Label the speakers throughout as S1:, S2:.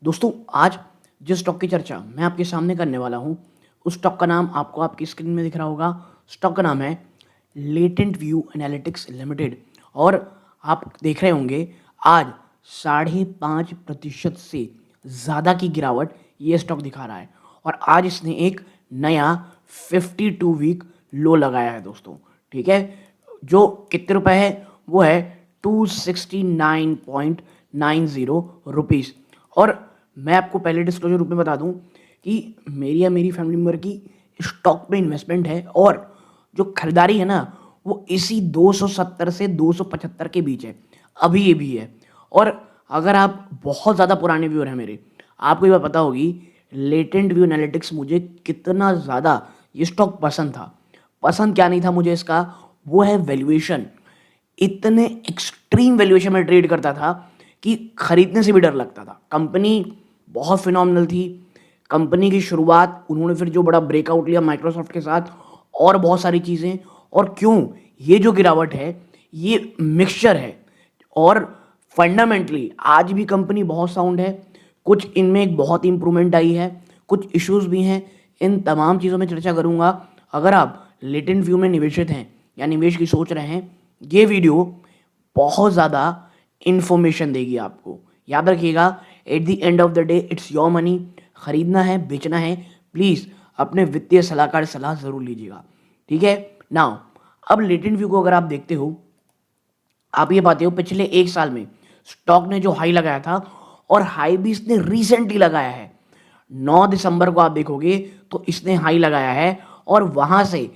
S1: दोस्तों आज जिस स्टॉक की चर्चा मैं आपके सामने करने वाला हूं उस स्टॉक का नाम आपको आपकी स्क्रीन में दिख रहा होगा। स्टॉक का नाम है लेटेंट व्यू एनालिटिक्स लिमिटेड। और आप देख रहे होंगे आज 5.5% से ज़्यादा की गिरावट ये स्टॉक दिखा रहा है। और आज इसने एक नया 52 वीक लो लगाया है दोस्तों। ठीक है, जो कितने रुपए है वो है 269.90 रुपीज़। और मैं आपको पहले डिस्क्लोजर रूप में बता दूं कि मेरी या मेरी फैमिली मेम्बर की स्टॉक में इन्वेस्टमेंट है और जो खरीदारी है ना वो इसी 270 से 275 के बीच है, अभी ये भी है। और अगर आप बहुत ज़्यादा पुराने व्यूअर हैं मेरे, आपको ये बात पता होगी लेटेंट व्यू एनालिटिक्स मुझे कितना ज़्यादा ये स्टॉक पसंद था। पसंद क्या नहीं था मुझे इसका, वो है वैल्यूएशन। इतने एक्सट्रीम वैल्यूएशन में ट्रेड करता था कि खरीदने से भी डर लगता था। कंपनी बहुत फिनोमिनल थी। कंपनी की शुरुआत उन्होंने फिर जो बड़ा ब्रेकआउट लिया माइक्रोसॉफ्ट के साथ और बहुत सारी चीज़ें। और क्यों ये जो गिरावट है ये मिक्सचर है। और फंडामेंटली आज भी कंपनी बहुत साउंड है। कुछ इनमें एक बहुत इंप्रूवमेंट आई है, कुछ इश्यूज भी हैं। इन तमाम चीज़ों में चर्चा करूंगा। अगर आप लेटेंट व्यू में निवेशित हैं या निवेश की सोच रहे हैं, ये वीडियो बहुत ज़्यादा इंफॉर्मेशन देगी आपको। याद रखिएगा, at the end of the day it's your money. खरीदना है बेचना है, प्लीज़ अपने वित्तीय सलाहकार से सलाह ज़रूर लीजिएगा। ठीक है नाउ, अब लेटेंट व्यू को अगर आप देखते हो, आप ये पाते हो पिछले एक साल में स्टॉक ने जो हाई लगाया था और हाई भी इसने रिसेंटली लगाया है। 9 दिसंबर को आप देखोगे तो इसने हाई लगाया है और वहां से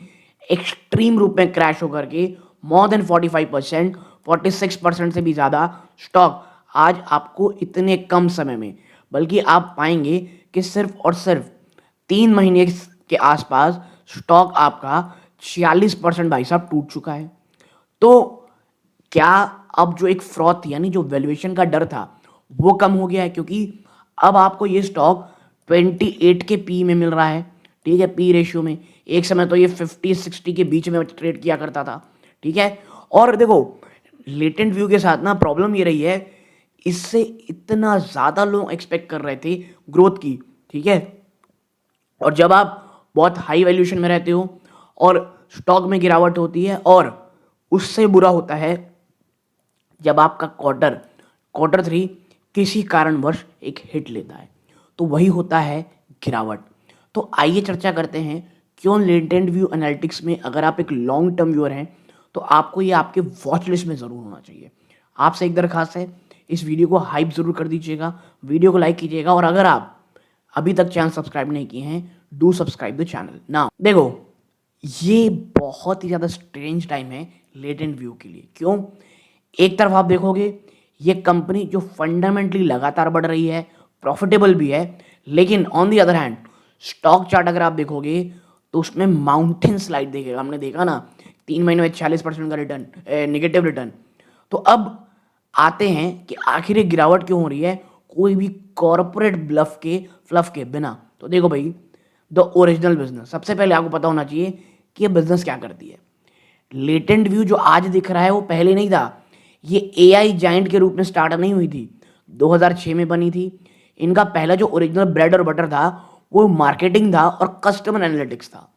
S1: एक्सट्रीम रूप में क्रैश होकर के मोर देन 45%, 46% से भी ज़्यादा स्टॉक आज आपको इतने कम समय में, बल्कि आप पाएंगे कि सिर्फ और सिर्फ 3 महीने के आसपास स्टॉक आपका 46% भाई साहब टूट चुका है। तो क्या अब जो एक फ्रॉथ यानी जो वैल्यूएशन का डर था वो कम हो गया है, क्योंकि अब आपको ये स्टॉक 28 के पी में मिल रहा है। ठीक है, पी रेशियो में। एक समय तो ये 50-60 के बीच में ट्रेड किया करता था। ठीक है, और देखो लेटेंट व्यू के साथ ना प्रॉब्लम ये रही है, इससे इतना ज़्यादा लोग एक्सपेक्ट कर रहे थे ग्रोथ की। ठीक है, और जब आप बहुत हाई वैल्यूएशन में रहते हो और स्टॉक में गिरावट होती है, और उससे बुरा होता है जब आपका क्वार्टर 3 किसी कारणवश एक हिट लेता है, तो वही होता है गिरावट। तो आइए चर्चा करते हैं क्यों लेटेंट व्यू एनालिटिक्स में अगर आप एक लॉन्ग टर्म व्यूअर हैं तो आपको ये आपके वॉच लिस्ट में ज़रूर होना चाहिए। आपसे एक दरखास्त है, इस वीडियो को हाइप ज़रूर कर दीजिएगा, वीडियो को लाइक कीजिएगा, और अगर आप अभी तक चैनल सब्सक्राइब नहीं किए हैं, do subscribe the channel now. देखो, ये बहुत ही ज़्यादा स्ट्रेंज टाइम है लेटेंट व्यू के लिए। क्यों? एक तरफ आप देखोगे ये कंपनी जो फंडामेंटली लगातार बढ़ रही है, प्रॉफिटेबल भी है, लेकिन on the other hand stock chart अगर आप देखोगे तो उसमें माउंटेन स्लाइड देखेगा। हमने देखा ना 3 महीने में 46% का रिटर्न, नेगेटिव रिटर्न। तो अब आते हैं कि आखिर ये गिरावट क्यों हो रही है कोई भी कॉरपोरेट फ्लफ के बिना। तो देखो भाई, द ओरिजिनल बिजनेस, सबसे पहले आपको पता होना चाहिए कि ये बिजनेस क्या करती है। लेटेंट व्यू जो आज दिख रहा है वो पहले नहीं था। ये एआई जाइंट के रूप में स्टार्ट नहीं हुई थी, 2006 में बनी थी। इनका पहला जो ओरिजिनल ब्रेड और बटर था वो मार्केटिंग था और कस्टमर एनालिटिक्स था।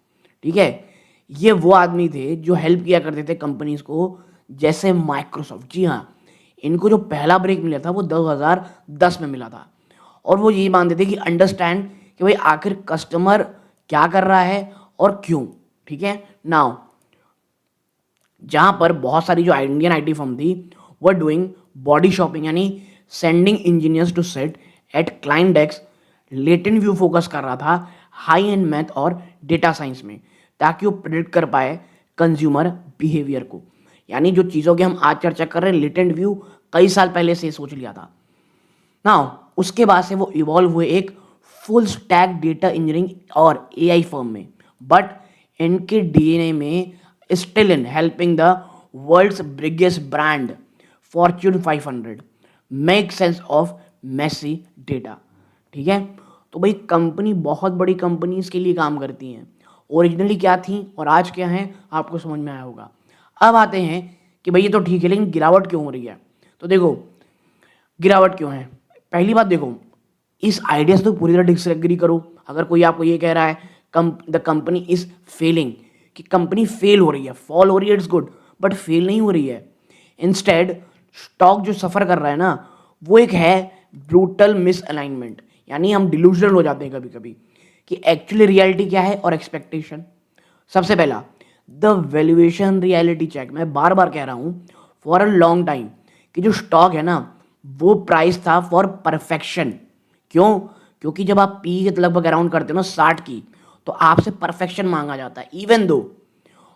S1: ठीक है, ये वो आदमी थे जो हेल्प किया करते थे कंपनीज को, जैसे माइक्रोसॉफ्ट। जी हाँ, इनको जो पहला ब्रेक मिला था वो 2010 में मिला था। और वो यही मानते थे कि अंडरस्टैंड कि भाई आखिर कस्टमर क्या कर रहा है और क्यों। ठीक है नाउ, जहां पर बहुत सारी जो इंडियन आईटी फर्म थी वो डूइंग बॉडी शॉपिंग, यानी sending engineers to sit at client desk. Latent View focus कर रहा था हाई एंड मैथ और डेटा साइंस में, ताकि वो प्रिडिक्ट कर पाए कंज्यूमर बिहेवियर को। यानी जो चीज़ों की हम आज चर्चा कर रहे हैं, लेटेंट व्यू कई साल पहले से सोच लिया था ना। उसके बाद से वो इवॉल्व हुए एक फुल स्टैक डेटा इंजीनियरिंग और एआई फर्म में। बट इनके डीएनए में still in helping the world's biggest brand Fortune 500 make sense of messy data. ठीक है, तो भाई कंपनी बहुत बड़ी कंपनीज के लिए काम करती हैं। ओरिजिनली क्या थी और आज क्या है आपको समझ में आया होगा। अब आते हैं कि भाई ये तो ठीक है, लेकिन गिरावट क्यों हो रही है। तो देखो गिरावट क्यों है, पहली बात देखो, इस आइडिया से तो पूरी तरह डिसएग्री करो। अगर कोई आपको ये कह रहा है द कंपनी इज फेलिंग, कि कंपनी फेल हो रही है, फॉल हो रही है, इट्स गुड, बट फेल नहीं हो रही है। इंस्टेड स्टॉक जो सफर कर रहा है ना, वो एक है ब्रूटल मिसअलाइनमेंट। यानी हम डिल्यूजनल हो जाते हैं कभी कभी कि एक्चुअली रियलिटी क्या है और एक्सपेक्टेशन। सबसे पहला, द वैल्यूएशन रियलिटी चेक। मैं बार बार कह रहा हूं फॉर अ लॉन्ग टाइम कि जो स्टॉक है ना, वो प्राइस था फॉर परफेक्शन। क्यों? क्योंकि जब आप पी के लगभग अराउंड करते हो ना 60 की, तो आपसे परफेक्शन मांगा जाता है। इवन दो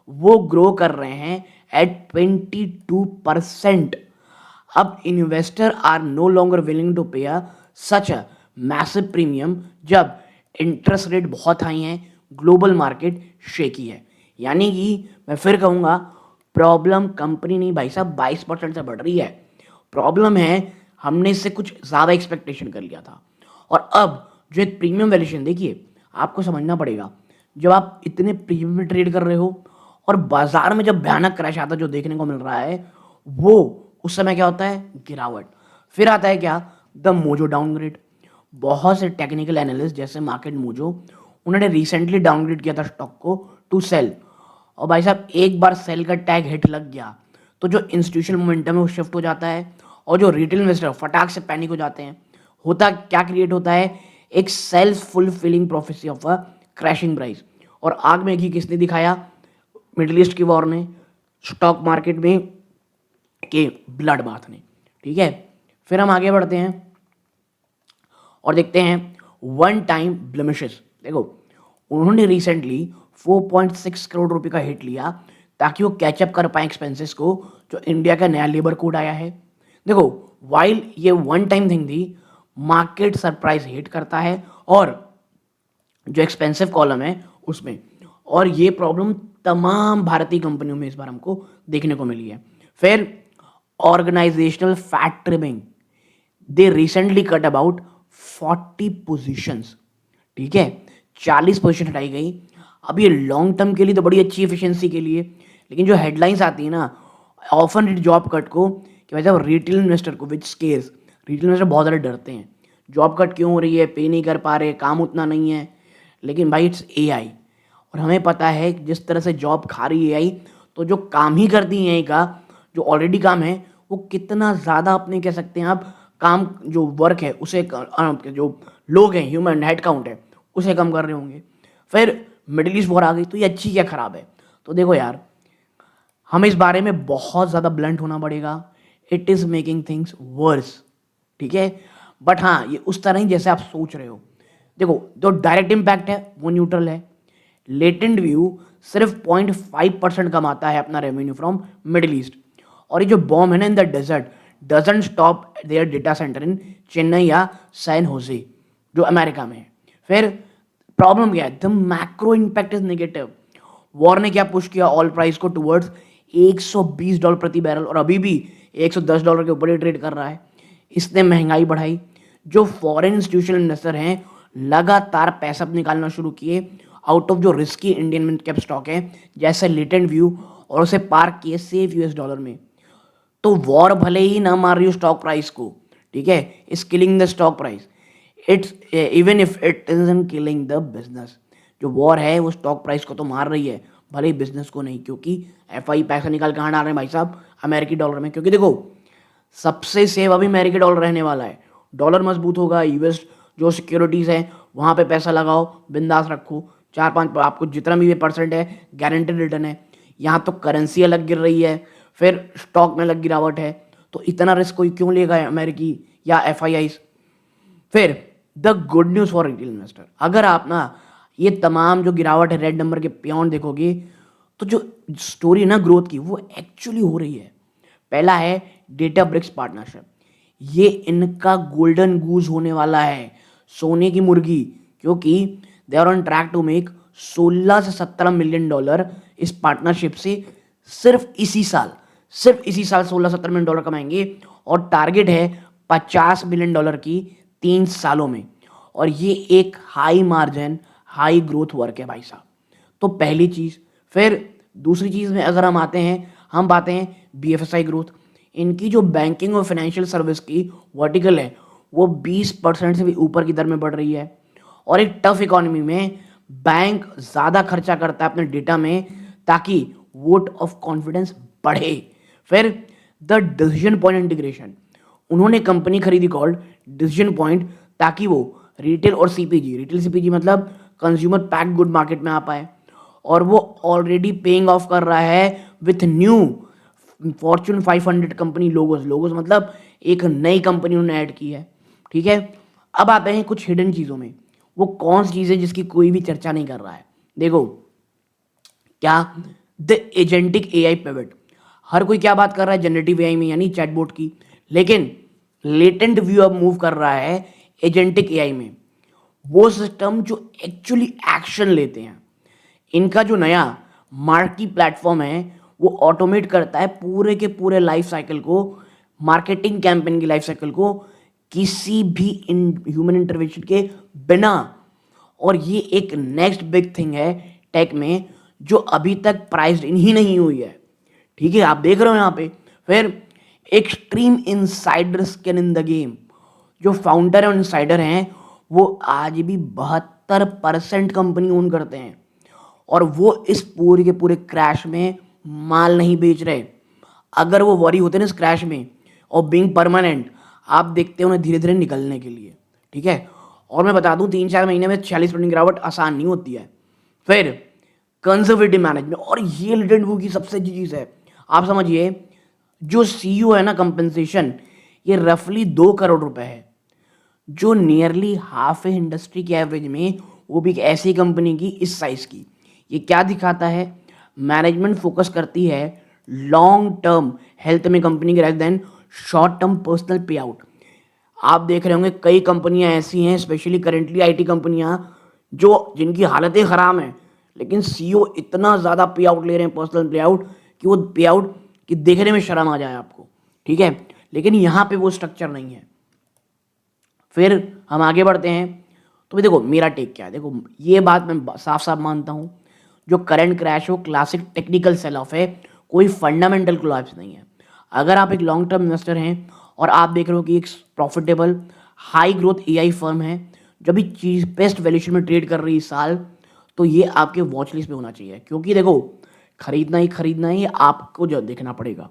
S1: वो ग्रो कर रहे हैं एट 22%। अब investor are no longer willing to pay such a massive premium जब इंटरेस्ट रेट बहुत हाई है, ग्लोबल मार्केट शेकी है। यानी कि मैं फिर कहूंगा, प्रॉब्लम कंपनी नहीं भाई साहब 22% से बढ़ रही है। प्रॉब्लम है हमने इससे कुछ ज़्यादा एक्सपेक्टेशन कर लिया था। और अब जो एक प्रीमियम वैल्यूएशन, देखिए आपको समझना पड़ेगा, जब आप इतने प्रीमियम में ट्रेड कर रहे हो और बाजार में जब भयानक क्रैश आता है जो देखने को मिल रहा है, वो उस समय क्या होता है? गिरावट। फिर आता है क्या? The mojo downgrade. बहुत से टेक्निकल एनालिस्ट जैसे मार्केट मोजो, उन्होंने रिसेंटली डाउनग्रेड किया था स्टॉक को टू सेल। और भाई साहब एक बार सेल का टैग हिट लग गया तो जो इंस्टीट्यूशनल मोमेंटम है वो शिफ्ट हो जाता है, और जो रिटेल इन्वेस्टर फटाक से पैनिक हो जाते हैं। होता क्या क्रिएट होता है? एक self fulfilling prophecy of a crashing price. और आग में घी किसने दिखाया? मिडिल ईस्ट की वॉर ने, स्टॉक मार्केट में के ब्लड बाथ ने। ठीक है, फिर हम आगे बढ़ते हैं और देखते हैं वन टाइम ब्लेमिशेस। देखो उन्होंने रिसेंटली 4.6 करोड़ रुपए का हिट लिया ताकि वो कैचअप कर पाए एक्सपेंसेस को, जो इंडिया का नया लेबर कोड आया है। देखो वाइल ये वन टाइम थिंग थी, मार्केट सरप्राइज हिट करता है और जो एक्सपेंसिव कॉलम है उसमें, और ये प्रॉब्लम तमाम भारतीय कंपनियों में इस बार हमको देखने को मिली है। फिर organisational fat trimming, they recently cut about 40 positions. ठीक है, 40 पोजीशन हटाई गई। अब ये लॉन्ग टर्म के लिए तो बड़ी अच्छी एफिशिएंसी के लिए, लेकिन जो हेडलाइंस आती है ना ऑफन रीड जॉब कट को, कि भाई साहब रिटेल इन्वेस्टर को विच स्केयर्स, रिटेल इन्वेस्टर बहुत ज़्यादा डरते हैं जॉब कट क्यों हो रही है, पे नहीं कर पा रहे, काम उतना नहीं है। लेकिन भाई इट्स एआई, और हमें पता है कि जिस तरह से जॉब खा रही है एआई, तो जो काम ही करती है एआई का, जो ऑलरेडी काम है, वो कितना ज़्यादा अपने कह सकते हैं आप काम, जो वर्क है उसे जो लोग हैं, ह्यूमन हेड काउंट है, उसे कम कर रहे होंगे। फिर मिडिल ईस्ट वॉर आ गई, तो ये अच्छी क्या खराब है? तो देखो यार, हमें इस बारे में बहुत ज़्यादा ब्लंट होना पड़ेगा। It is making things verse. ठीक है, बट हाँ ये उस तरह ही जैसे आप सोच रहे हो। देखो जो डायरेक्ट इम्पैक्ट है वो न्यूट्रल है। लेटेंट व्यू सिर्फ 0.5% कमाता है अपना रेवेन्यू फ्रॉम मिडिल ईस्ट। और ये जो बॉम्ब है ना in the desert doesn't stop their data center in Chennai या सैन होजे जो अमेरिका में है। फिर प्रॉब्लम क्या है? The macro impact is negative. War ने क्या पुश किया ऑयल प्राइस को टुवर्ड्स $120 प्रति बैरल, और अभी भी $110 के ऊपर ही ट्रेड कर रहा है। इसने महंगाई बढ़ाई। जो फॉरेन इंस्टीट्यूशनल इन्वेस्टर हैं लगातार पैसा निकालना शुरू किए आउट ऑफ जो risky Indian mid cap stock है जैसे लेटेंट व्यू, और उसे पार्क किए सेफ यूएस डॉलर में। तो वॉर भले ही ना मार रही हो स्टॉक प्राइस को, ठीक है, is killing the stock price, it's even if it isn't killing the business. जो वॉर है वो स्टॉक प्राइस को तो मार रही है, भले ही बिजनेस को नहीं, क्योंकि एफआई पैसा निकाल कहाँ डाल रहे हैं भाई साहब? अमेरिकी डॉलर में। क्योंकि देखो सबसे सेफ अभी अमेरिकी डॉलर रहने वाला है। डॉलर मजबूत होगा, यूएस जो सिक्योरिटीज़ हैं वहाँ पे पैसा लगाओ, बिंदास रखो, 4-5 आपको जितना भी परसेंट है गारंटेड रिटर्न है। यहाँ तो करेंसी अलग गिर रही है, फिर स्टॉक में अलग गिरावट है, तो इतना रिस्क कोई क्यों लेगा अमेरिकी या एफआईआई? फिर the good news for retail investor, अगर आप ना ये तमाम जो गिरावट है रेड नंबर के बियॉन्ड देखोगे, तो जो स्टोरी है ना ग्रोथ की वो एक्चुअली हो रही है। पहला है डेटा ब्रिक्स पार्टनरशिप, ये इनका गोल्डन गूज होने वाला है, सोने की मुर्गी, क्योंकि they are on track to make 16 से 17 मिलियन डॉलर इस पार्टनरशिप से सिर्फ इसी साल। सिर्फ इसी साल 16-17 मिलियन डॉलर कमाएंगे, और टारगेट है 50 मिलियन डॉलर की 3 सालों में। और ये एक high margin high growth work है भाई साहब। तो पहली चीज़। फिर दूसरी चीज़ में अगर हम आते हैं, हम पाते हैं बीएफएसआई ग्रोथ। इनकी जो बैंकिंग और फाइनेंशियल सर्विस की वर्टिकल है वो 20% से भी ऊपर की दर में बढ़ रही है। और एक टफ इकोनॉमी में बैंक ज़्यादा खर्चा करता है अपने डेटा में ताकि वोट ऑफ कॉन्फिडेंस बढ़े। फिर द डिसीजन पॉइंट इंटीग्रेशन, उन्होंने कंपनी खरीदी कॉल्ड डिसीजन पॉइंट ताकि वो रिटेल और सीपीजी, रिटेल सीपीजी मतलब कंज्यूमर पैक गुड मार्केट में आ पाए। और वो ऑलरेडी पेइंग ऑफ कर रहा है with new Fortune 500 company logos, logos मतलब एक नई कंपनी उन्होंने ऐड की है। ठीक है, अब आते हैं कुछ हिडन चीज़ों में। वो कौन सी चीज़ है जिसकी कोई भी चर्चा नहीं कर रहा है? देखो, क्या द एजेंटिक एआई पिवट, हर कोई क्या बात कर रहा है जनरेटिव एआई में यानी चैटबॉट की, लेकिन लेटेंट व्यू अब मूव कर रहा है एजेंटिक एआई में, वो सिस्टम जो एक्चुअली एक्शन लेते हैं। इनका जो नया मार्की प्लेटफॉर्म है वो ऑटोमेट करता है पूरे के पूरे लाइफ साइकिल को, मार्केटिंग कैंपेन की लाइफ साइकिल को, किसी भी ह्यूमन इंटरवेंशन के बिना। और ये एक नेक्स्ट बिग थिंग है टेक में जो अभी तक प्राइस्ड इन ही नहीं हुई है। ठीक है, आप देख रहे हो यहाँ पे। फिर extreme insider skin in the game, जो फाउंडर और इनसाइडर हैं वो आज भी 72% कंपनी ओन करते हैं और वो इस पूरे के पूरे क्रैश में माल नहीं बेच रहे। अगर वो वरी होते ना इस क्रैश में और बीइंग परमानेंट, आप देखते हैं उन्हें धीरे धीरे निकलने के लिए। ठीक है, और मैं बता दूं 3-4 महीने में 46% गिरावट आसान नहीं होती है। फिर कंजर्वेटिव मैनेजमेंट, और ये लिडेंट वो की सबसे अच्छी चीज़ है। आप समझिए, जो सीईओ है ना, कंपनसेशन ये रफली 2 करोड़ रुपए है, जो नियरली हाफ ए इंडस्ट्री की एवरेज में, वो भी एक ऐसी कंपनी की इस साइज की। ये क्या दिखाता है? मैनेजमेंट फोकस करती है लॉन्ग टर्म हेल्थ में कंपनी के rather than short term personal पे आउट। आप देख रहे होंगे कई कंपनियां ऐसी हैं, स्पेशली करेंटली आईटी कंपनियां, जो जिनकी हालतें ख़राब हैं, लेकिन सीईओ इतना ज़्यादा पे आउट ले रहे हैं, पर्सनल पे आउट, कि वो पे आउट कि देखने में शर्म आ जाए आपको। ठीक है, लेकिन यहाँ पे वो स्ट्रक्चर नहीं है। फिर हम आगे बढ़ते हैं, तो भाई देखो मेरा टेक क्या है। देखो, ये बात मैं साफ साफ मानता हूँ, जो करंट क्रैश हो क्लासिक टेक्निकल सेल ऑफ है, कोई फंडामेंटल कोलैप्स नहीं है। अगर आप एक लॉन्ग टर्म इन्वेस्टर हैं और आप देख रहे हो कि एक profitable high growth AI firm है जो भी चीपेस्ट वैल्यूएशन में ट्रेड कर रही है इस साल, तो ये आपके वॉच लिस्ट पे होना चाहिए। क्योंकि देखो, खरीदना ही आपको जो देखना पड़ेगा।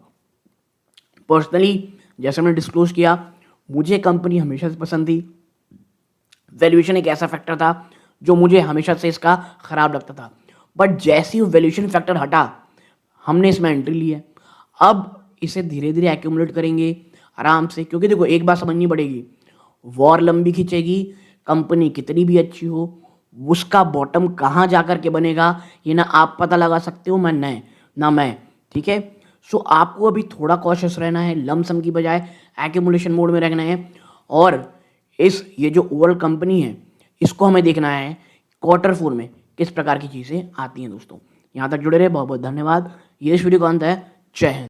S1: पर्सनली जैसे मैंने डिस्क्लोज किया, मुझे कंपनी हमेशा से पसंद थी। वैल्यूएशन एक ऐसा फैक्टर था जो मुझे हमेशा से इसका खराब लगता था, बट जैसे ही वैल्यूएशन फैक्टर हटा, हमने इसमें एंट्री ली है। अब इसे धीरे धीरे एक्यूमुलेट करेंगे आराम से, क्योंकि देखो एक बात समझनी पड़ेगी, वॉर लंबी खींचेगी, कंपनी कितनी भी अच्छी हो, उसका बॉटम कहाँ जाकर के बनेगा ये ना आप पता लगा सकते हो, ना मैं। ठीक है, सो आपको अभी थोड़ा कॉशियस रहना है, लमसम की बजाय एक्यूमुलेशन मोड में रहना है। और ये जो ओवरऑल कंपनी है, इसको हमें देखना है Q4 में किस प्रकार की चीज़ें आती हैं। दोस्तों, यहाँ तक जुड़े रहे, बहुत बहुत धन्यवाद। ये वीडियो का अंत है। जय हिंद।